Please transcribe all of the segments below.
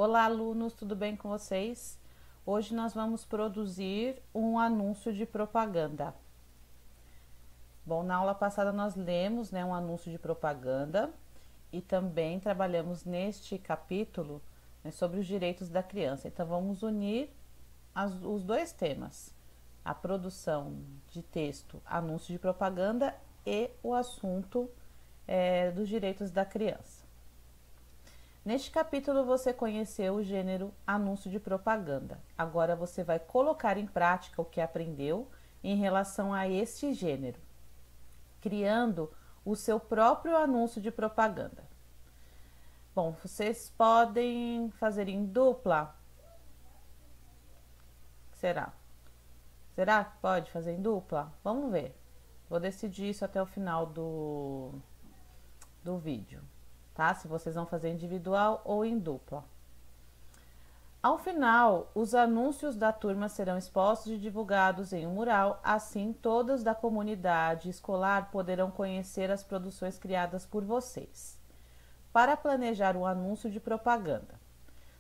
Olá, alunos, tudo bem com vocês? Hoje nós vamos produzir um anúncio de propaganda. Bom, na aula passada nós lemos, um anúncio de propaganda e também trabalhamos neste capítulo, sobre os direitos da criança. Então vamos unir os dois temas, a produção de texto, anúncio de propaganda e o assunto dos direitos da criança. Neste capítulo você conheceu o gênero anúncio de propaganda. Agora você vai colocar em prática o que aprendeu em relação a este gênero, criando o seu próprio anúncio de propaganda. Bom, vocês podem fazer em dupla? Será? Será que pode fazer em dupla? Vamos ver. Vou decidir isso até o final do vídeo, tá? Se vocês vão fazer individual ou em dupla. Ao final, os anúncios da turma serão expostos e divulgados em um mural, assim todos da comunidade escolar poderão conhecer as produções criadas por vocês. Para planejar o anúncio de propaganda.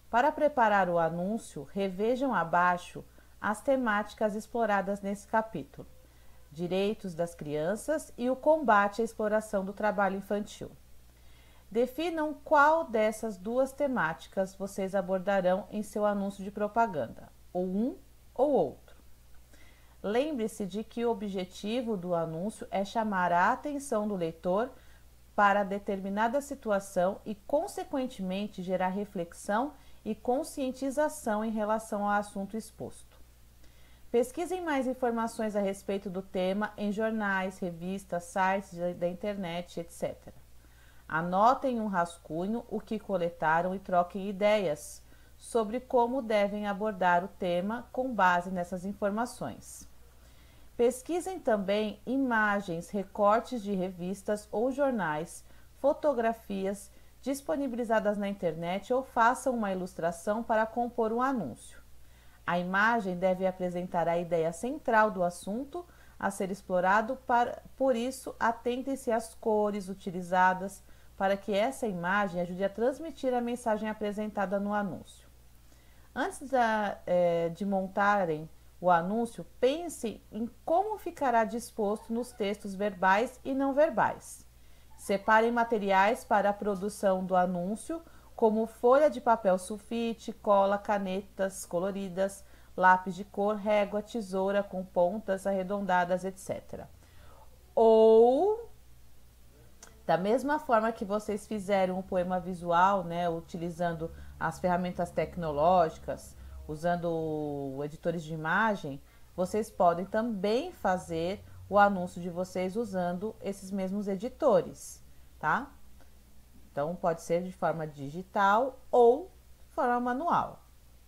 Para preparar o anúncio, revejam abaixo as temáticas exploradas nesse capítulo: direitos das crianças e o combate à exploração do trabalho infantil. Definam qual dessas duas temáticas vocês abordarão em seu anúncio de propaganda, ou um ou outro. Lembre-se de que o objetivo do anúncio é chamar a atenção do leitor para determinada situação e, consequentemente, gerar reflexão e conscientização em relação ao assunto exposto. Pesquisem mais informações a respeito do tema em jornais, revistas, sites da internet, etc. Anotem em um rascunho o que coletaram e troquem ideias sobre como devem abordar o tema com base nessas informações. Pesquisem também imagens, recortes de revistas ou jornais, fotografias disponibilizadas na internet ou façam uma ilustração para compor um anúncio. A imagem deve apresentar a ideia central do assunto a ser explorado, por isso atentem-se às cores utilizadas para que essa imagem ajude a transmitir a mensagem apresentada no anúncio. Antes de montarem o anúncio, pense em como ficará disposto nos textos verbais e não verbais. Separem materiais para a produção do anúncio, como folha de papel sulfite, cola, canetas coloridas, lápis de cor, régua, tesoura com pontas arredondadas, etc. Ou, da mesma forma que vocês fizeram o poema visual, utilizando as ferramentas tecnológicas, usando editores de imagem, vocês podem também fazer o anúncio de vocês usando esses mesmos editores, tá? Então, pode ser de forma digital ou de forma manual.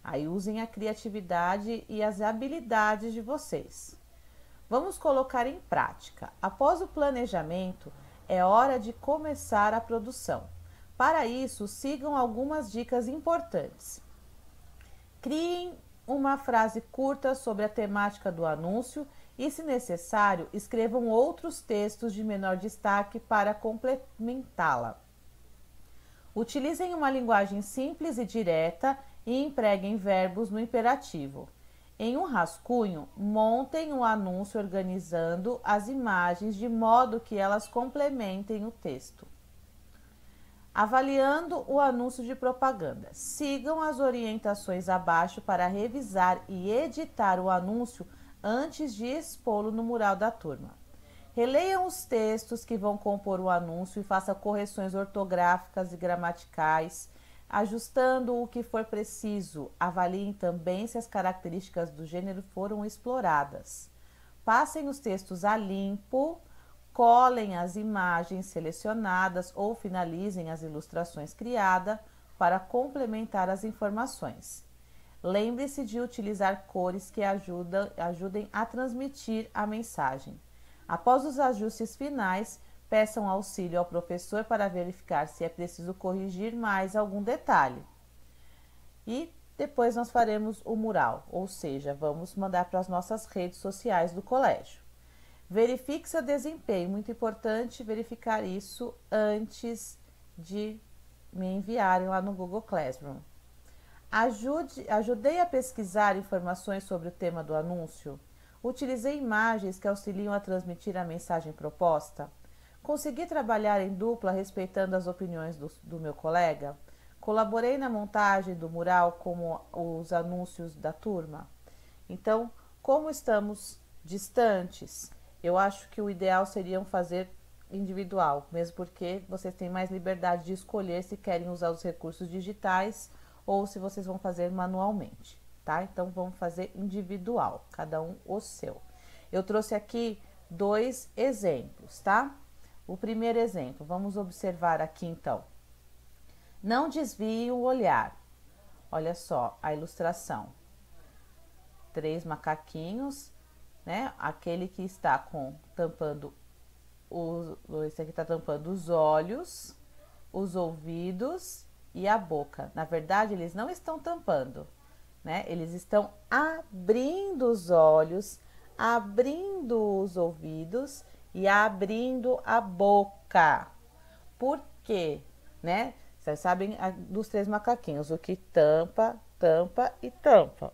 Aí usem a criatividade e as habilidades de vocês. Vamos colocar em prática. Após o planejamento, é hora de começar a produção. Para isso, sigam algumas dicas importantes. Criem uma frase curta sobre a temática do anúncio e, se necessário, escrevam outros textos de menor destaque para complementá-la. Utilizem uma linguagem simples e direta e empreguem verbos no imperativo. Em um rascunho, montem o anúncio organizando as imagens de modo que elas complementem o texto. Avaliando o anúncio de propaganda. Sigam as orientações abaixo para revisar e editar o anúncio antes de expô-lo no mural da turma. Releiam os textos que vão compor o anúncio e façam correções ortográficas e gramaticais, ajustando o que for preciso. Avaliem também se as características do gênero foram exploradas. Passem os textos a limpo, colhem as imagens selecionadas ou finalizem as ilustrações criadas para complementar as informações. Lembre-se de utilizar cores que ajudem a transmitir a mensagem. Após os ajustes finais, peçam auxílio ao professor para verificar se é preciso corrigir mais algum detalhe. E depois nós faremos o mural, ou seja, vamos mandar para as nossas redes sociais do colégio. Verifique seu desempenho, muito importante verificar isso antes de me enviarem lá no Google Classroom. Ajudei a pesquisar informações sobre o tema do anúncio. Utilizei imagens que auxiliam a transmitir a mensagem proposta. Consegui trabalhar em dupla respeitando as opiniões do meu colega. Colaborei na montagem do mural como os anúncios da turma. Então, como estamos distantes, eu acho que o ideal seria fazer individual, mesmo porque vocês têm mais liberdade de escolher se querem usar os recursos digitais ou se vocês vão fazer manualmente, tá? Então, vamos fazer individual, cada um o seu. Eu trouxe aqui 2 exemplos, tá? O primeiro exemplo, vamos observar aqui então. Não desvie o olhar. Olha só a ilustração. 3 macaquinhos, né? Aquele que está tampando esse aqui está tampando os olhos, os ouvidos e a boca. Na verdade, eles não estão tampando, né? Eles estão abrindo os olhos, abrindo os ouvidos e abrindo a boca. Por quê? Né? Vocês sabem dos 3 macaquinhos, o que tampa, tampa e tampa,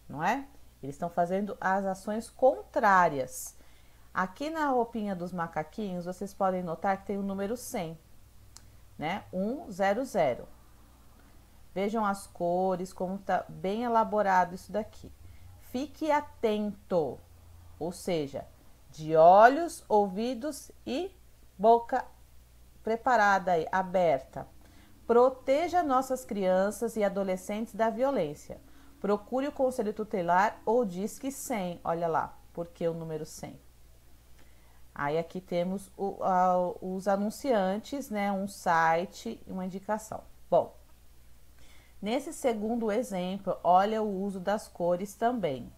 não é? Eles estão fazendo as ações contrárias. Aqui na roupinha dos macaquinhos, vocês podem notar que tem o número 100, né? 100. Vejam as cores, como está bem elaborado isso daqui. Fique atento, ou seja, de olhos, ouvidos e boca preparada aí, aberta. Proteja nossas crianças e adolescentes da violência. Procure o Conselho Tutelar ou Disque 100, olha lá, porque o número 100. Aí aqui temos os anunciantes, né, um site e uma indicação. Bom, nesse segundo exemplo, olha o uso das cores também.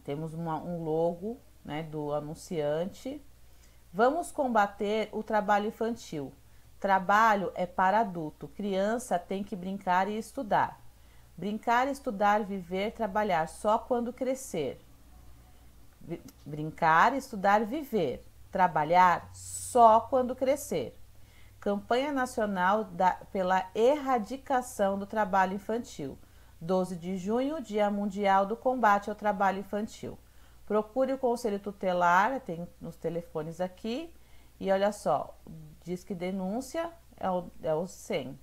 Temos um logo, né, do anunciante. Vamos combater o trabalho infantil. Trabalho é para adulto. Criança tem que brincar e estudar. Brincar, estudar, viver, trabalhar só quando crescer. Brincar, estudar, viver. Trabalhar só quando crescer. Campanha Nacional pela Erradicação do Trabalho Infantil. 12 de junho, Dia Mundial do Combate ao Trabalho Infantil. Procure o Conselho Tutelar, tem nos telefones aqui. E olha só, diz que denúncia é o 100.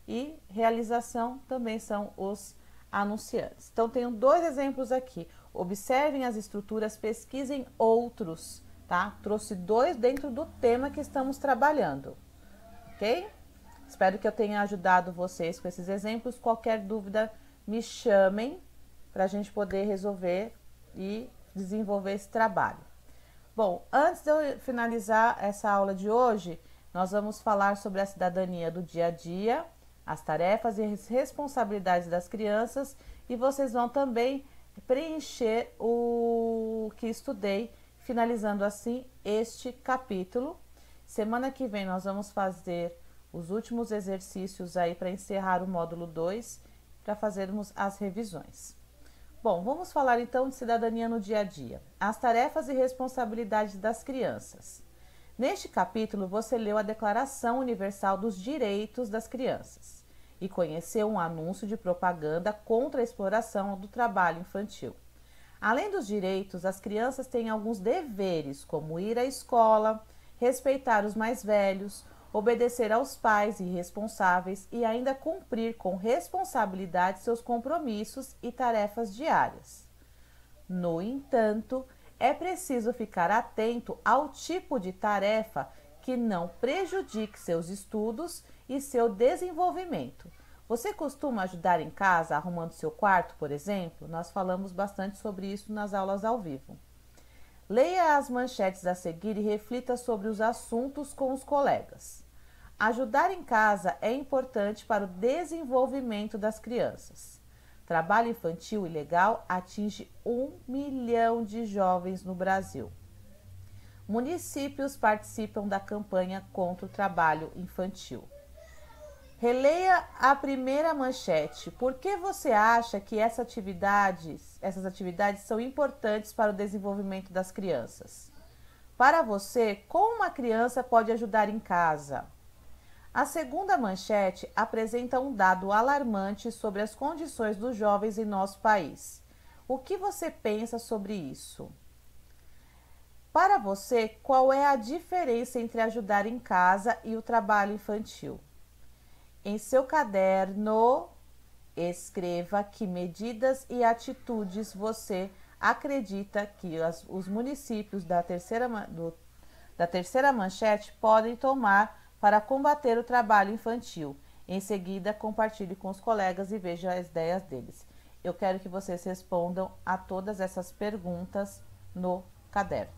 E realização também são os anunciantes. Então, tenho 2 exemplos aqui. Observem as estruturas, pesquisem outros, tá? Trouxe 2 dentro do tema que estamos trabalhando, ok? Espero que eu tenha ajudado vocês com esses exemplos. Qualquer dúvida, me chamem para a gente poder resolver e desenvolver esse trabalho. Bom, antes de eu finalizar essa aula de hoje, nós vamos falar sobre a cidadania do dia a dia, as tarefas e as responsabilidades das crianças, e vocês vão também preencher o que estudei, finalizando assim este capítulo. Semana que vem nós vamos fazer os últimos exercícios aí para encerrar o módulo 2, para fazermos as revisões. Bom, vamos falar então de cidadania no dia a dia, as tarefas e responsabilidades das crianças. Neste capítulo, você leu a Declaração Universal dos Direitos das Crianças e conheceu um anúncio de propaganda contra a exploração do trabalho infantil. Além dos direitos, as crianças têm alguns deveres, como ir à escola, respeitar os mais velhos, obedecer aos pais irresponsáveis e ainda cumprir com responsabilidade seus compromissos e tarefas diárias. No entanto, é preciso ficar atento ao tipo de tarefa que não prejudique seus estudos e seu desenvolvimento. Você costuma ajudar em casa arrumando seu quarto, por exemplo? Nós falamos bastante sobre isso nas aulas ao vivo. Leia as manchetes a seguir e reflita sobre os assuntos com os colegas. Ajudar em casa é importante para o desenvolvimento das crianças. Trabalho infantil ilegal atinge 1 milhão de jovens no Brasil. Municípios participam da campanha contra o trabalho infantil. Releia a primeira manchete. Por que você acha que essas atividades são importantes para o desenvolvimento das crianças? Para você, como uma criança pode ajudar em casa? A segunda manchete apresenta um dado alarmante sobre as condições dos jovens em nosso país. O que você pensa sobre isso? Para você, qual é a diferença entre ajudar em casa e o trabalho infantil? Em seu caderno, escreva que medidas e atitudes você acredita que os municípios da terceira manchete podem tomar para combater o trabalho infantil. Em seguida, compartilhe com os colegas e veja as ideias deles. Eu quero que vocês respondam a todas essas perguntas no caderno,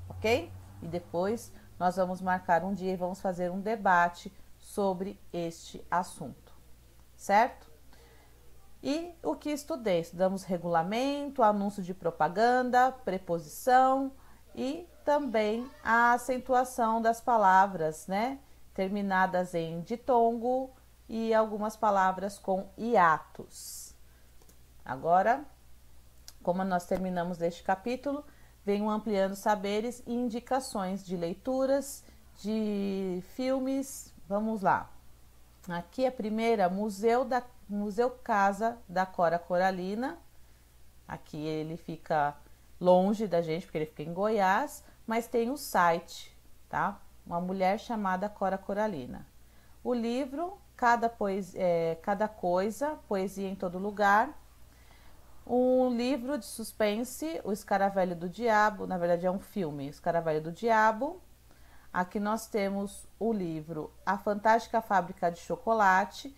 ok? E depois nós vamos marcar um dia e vamos fazer um debate sobre este assunto, certo? E o que estudei? Estudamos regulamento, anúncio de propaganda, preposição e também a acentuação das palavras, né? Terminadas em ditongo e algumas palavras com hiatos. Agora, como nós terminamos este capítulo, venho ampliando saberes e indicações de leituras, de filmes. Vamos lá. Aqui a primeira, Museu Casa da Cora Coralina. Aqui ele fica longe da gente, porque ele fica em Goiás, mas tem um site, tá? Uma mulher chamada Cora Coralina. O livro, Cada Coisa, Poesia em Todo Lugar. Um livro de suspense, O Escaravelho do Diabo, na verdade é um filme, O Escaravelho do Diabo. Aqui nós temos o livro A Fantástica Fábrica de Chocolate.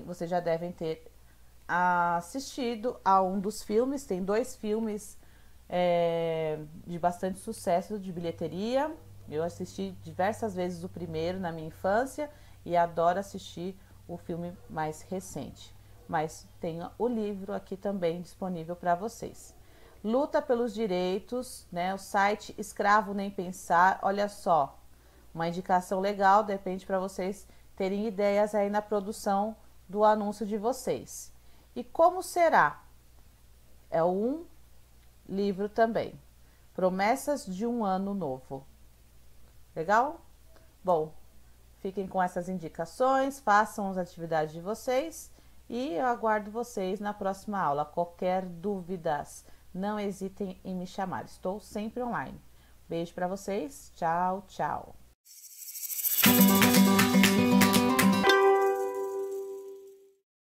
Vocês já devem ter assistido a um dos filmes. Tem 2 filmes de bastante sucesso de bilheteria. Eu assisti diversas vezes o primeiro na minha infância e adoro assistir o filme mais recente. Mas tem o livro aqui também disponível para vocês. Luta pelos direitos, né? O site Escravo Nem Pensar. Olha só, uma indicação legal, depende para vocês terem ideias aí na produção do anúncio de vocês. E como será? É um livro também. Promessas de um Ano Novo. Legal? Bom, fiquem com essas indicações, façam as atividades de vocês e eu aguardo vocês na próxima aula. Qualquer dúvidas, não hesitem em me chamar. Estou sempre online. Beijo para vocês. Tchau, tchau.